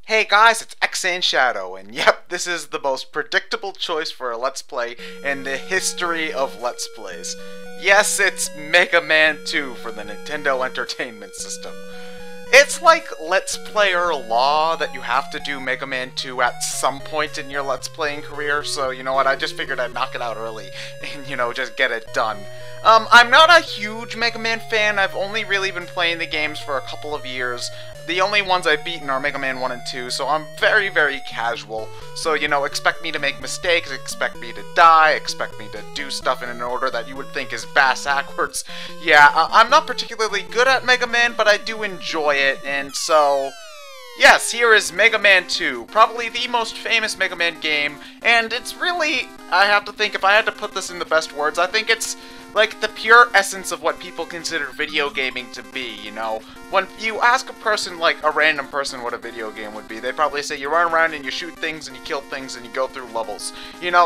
Hey guys, it's ExandShadow, and yep, this is the most predictable choice for a Let's Play in the history of Let's Plays. Yes, it's Mega Man 2 for the Nintendo Entertainment System. It's like Let's Player law that you have to do Mega Man 2 at some point in your Let's Playing career, so you know what, I just figured I'd knock it out early and, just get it done. I'm not a huge Mega Man fan. I've only really been playing the games for a couple of years. The only ones I've beaten are Mega Man 1 and 2, so I'm very, very casual. So, expect me to make mistakes, expect me to die, expect me to do stuff in an order that you would think is bass-ackwards. Yeah, I'm not particularly good at Mega Man, but I do enjoy it, and so... yes, here is Mega Man 2, probably the most famous Mega Man game, and it's really, I have to think, if I had to put this in the best words, I think it's like the pure essence of what people consider video gaming to be, When you ask a person, like a random person, what a video game would be, they'd probably say you run around and you shoot things and you kill things and you go through levels.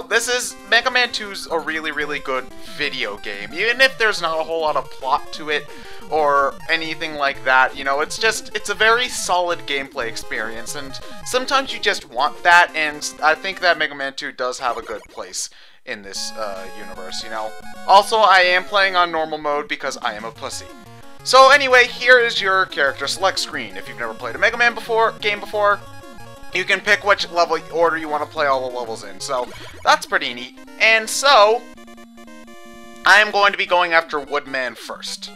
This is, Mega Man 2's a really, really good video game, even if there's not a whole lot of plot to it or anything like that, it's a very solid gameplay experience, and sometimes you just want that, and I think that Mega Man 2 does have a good place in this universe, Also, I am playing on normal mode because I am a pussy. So anyway, here is your character select screen. If you've never played a Mega Man game before, you can pick which level order you want to play all the levels in, so that's pretty neat. And so, I am going to be going after Woodman first.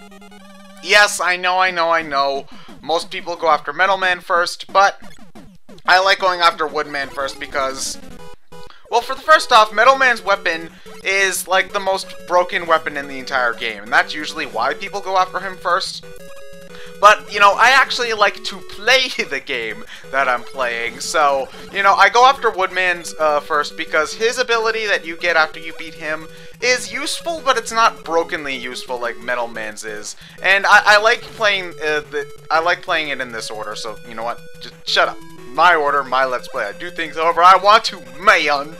Yes, I know. Most people go after Metal Man first, but I like going after Woodman first because... well, for the first off, Metal Man's weapon is, like, the most broken weapon in the entire game, and that's usually why people go after him first. But, I actually like to play the game that I'm playing, so, I go after Woodman's first because his ability that you get after you beat him is useful, but it's not brokenly useful like Metal Man's is. And I like playing playing it in this order, so, you know what, just shut up. My order, my Let's Play. I do things however I want to, man.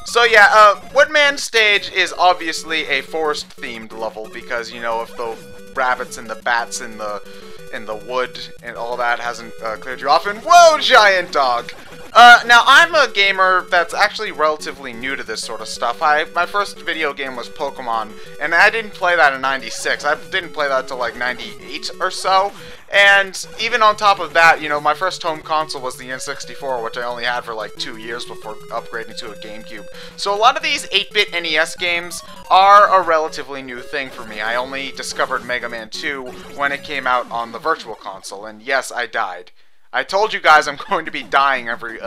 So yeah, Woodman stage is obviously a forest-themed level because, if the rabbits and the bats and the wood and all that hasn't cleared you off, and whoa, giant dog! Now, I'm a gamer that's actually relatively new to this sort of stuff. My first video game was Pokemon, and I didn't play that in '96. I didn't play that until like '98 or so. And even on top of that, my first home console was the N64, which I only had for like 2 years before upgrading to a GameCube. So a lot of these 8-bit NES games are a relatively new thing for me. I only discovered Mega Man 2 when it came out on the Virtual Console, and yes, I died. I told you guys I'm going to be dying every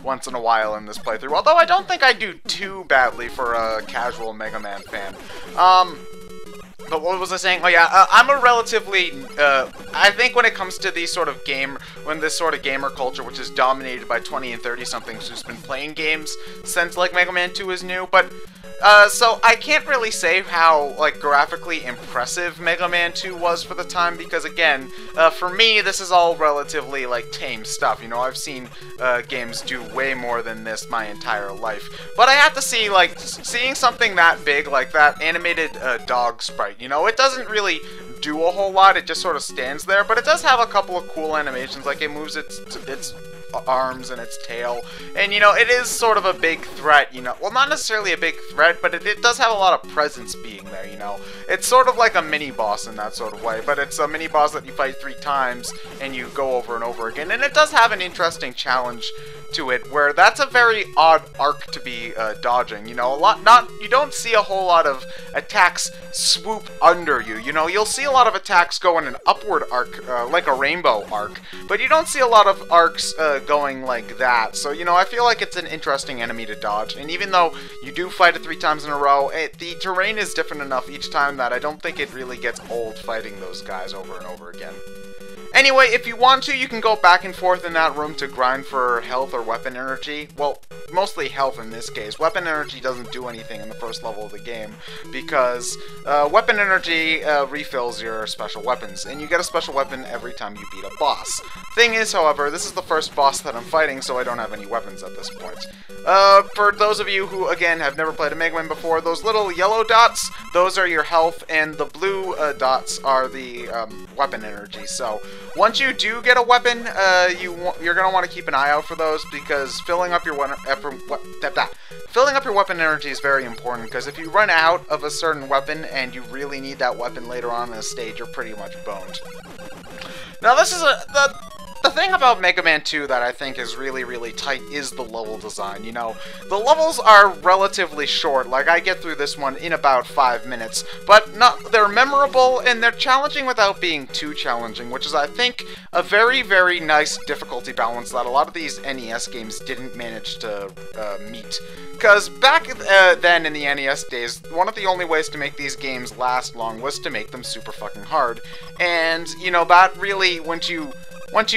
once in a while in this playthrough, although I don't think I do too badly for a casual Mega Man fan. But what was I saying? Oh yeah, I'm a relatively, I think when it comes to these sort of this sort of gamer culture, which is dominated by 20 and 30-somethings who's been playing games since, like, Mega Man 2 is new, but, so I can't really say how, like, graphically impressive Mega Man 2 was for the time, because, again, for me, this is all relatively, like, tame stuff, I've seen, games do way more than this my entire life. But I have to see, like, seeing something that big, like that animated, dog sprite, it doesn't really do a whole lot, it just sort of stands there, but it does have a couple of cool animations, like it moves its arms and its tail, and it is sort of a big threat, well, not necessarily a big threat, but it does have a lot of presence being there, it's sort of like a mini-boss in that sort of way, but it's a mini-boss that you fight 3 times, and you go over and over again, and it does have an interesting challenge to it, where that's a very odd arc to be dodging, you don't see a whole lot of attacks swoop under you, you'll see a lot of attacks go in an upward arc, like a rainbow arc, but you don't see a lot of arcs going like that, so I feel like it's an interesting enemy to dodge, and even though you do fight it 3 times in a row, the terrain is different enough each time that I don't think it really gets old fighting those guys over and over again. Anyway, if you want to, you can go back and forth in that room to grind for health or weapon energy. Well, mostly health in this case. Weapon energy doesn't do anything in the first level of the game, because weapon energy refills your special weapons, and you get a special weapon every time you beat a boss. Thing is, however, this is the first boss that I'm fighting, so I don't have any weapons at this point. For those of you who, again, have never played a Mega Man before, those little yellow dots, those are your health, and the blue dots are the weapon energy. So Once you do get a weapon, you're going to want to keep an eye out for those, because filling up your weapon energy is very important, because if you run out of a certain weapon and you really need that weapon later on in the stage, you're pretty much boned. Now, this is the thing about Mega Man 2 that I think is really, really tight is the level design. You know, the levels are relatively short. Like, I get through this one in about 5 minutes, but they're memorable and they're challenging without being too challenging, which is, I think, a very, very nice difficulty balance that a lot of these NES games didn't manage to meet. Because back then in the NES days, one of the only ways to make these games last long was to make them super fucking hard. And, you know, that really, once you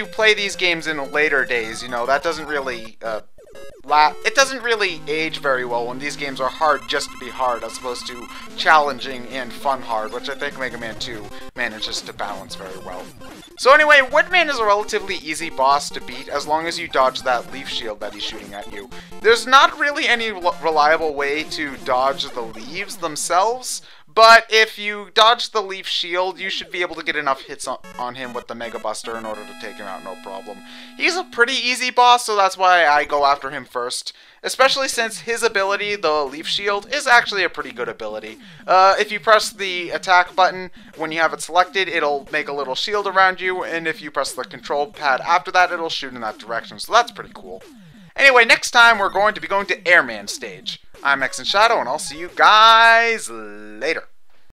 play these games in the later days, you know, that doesn't really, it doesn't really age very well when these games are hard just to be hard, as opposed to challenging and fun hard, which I think Mega Man 2 manages to balance very well. So anyway, Woodman is a relatively easy boss to beat, as long as you dodge that leaf shield that he's shooting at you. There's not really any reliable way to dodge the leaves themselves, but if you dodge the leaf shield, you should be able to get enough hits on him with the Mega Buster in order to take him out, no problem. He's a pretty easy boss, so that's why I go after him first. Especially since his ability, the leaf shield, is actually a pretty good ability. If you press the attack button when you have it selected, it'll make a little shield around you, and if you press the control pad after that, it'll shoot in that direction, so that's pretty cool. Anyway, next time we're going to be going to Airman stage. I'm ExandShadow, and I'll see you guys later.